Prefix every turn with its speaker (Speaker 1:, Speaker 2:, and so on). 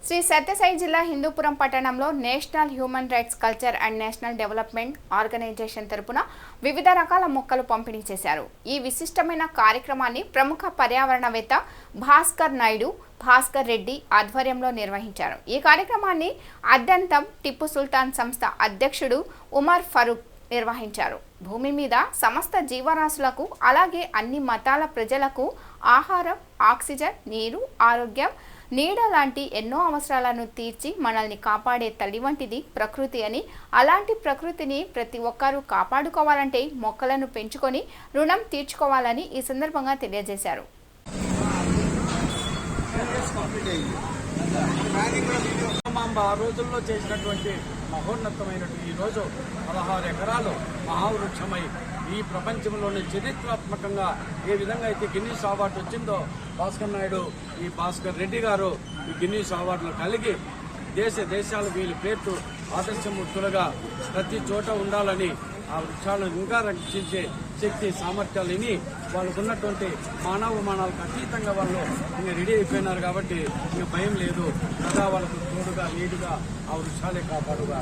Speaker 1: శ్రీ సత్యసాయి జిల్లా హిందూపురం పట్టణంలో national human rights culture and national development organisation తరపున వివిధ రకాల మొక్కలు పంపిణీ చేశారు. ఈ విశిష్టమైన కార్యక్రమాన్ని ప్రముఖ పర్యావరణవేత్త భాస్కర్ రెడ్డి ఆధ్వర్యంలో నిర్వహించారు. ఈ కార్యక్రమాన్ని అద్దంతం టిప్పు సుల్తాన్ సంస్థ అధ్యక్షుడు ఉమర్ ఫరూక్ నిర్వహించారు. భూమి మీద సమస్త జీవరాశులకు అలాగే అన్ని మతాల ప్రజలకు ఆహారం, ఆక్సిజన్, నీరు, ఆరోగ్యం, నీడ లాంటి ఎన్నో అవసరాలను తీర్చి మనల్ని కాపాడే తల్లి వంటిది ప్రకృతి అని, అలాంటి ప్రకృతిని ప్రతి ఒక్కరూ కాపాడుకోవాలంటే మొక్కలను పెంచుకొని రుణం తీర్చుకోవాలని ఈ సందర్భంగా తెలియజేశారు.
Speaker 2: ఆ రోజుల్లో చేసినటువంటి మహోన్నతమైనటువంటి ఈరోజు 16 ఎకరాలు మహావృక్షమై ఈ ప్రపంచంలోని చరిత్రాత్మకంగా ఏ విధంగా అయితే గిన్నీస్ అవార్డు వచ్చిందో భాస్కర్ రెడ్డి గారు ఈ గిన్నీస్ అవార్డులు కలిగి దేశాలు వీళ్ళ పేర్లు ఆదర్శమూర్తులుగా ప్రతి చోట ఉండాలని ఆ వృక్షాలను ఇంకా రక్షించే శక్తి సామర్థ్యాలు విని వాళ్ళకు ఉన్నటువంటి మానవమానాలకు అతీతంగా వాళ్ళు ఇంకా రెడీ అయిపోయినారు. కాబట్టి ఇంకా భయం లేదు కదా, వాళ్ళకు తోడుగా నీడుగా ఆ వృక్షాలే కాపాడుగా.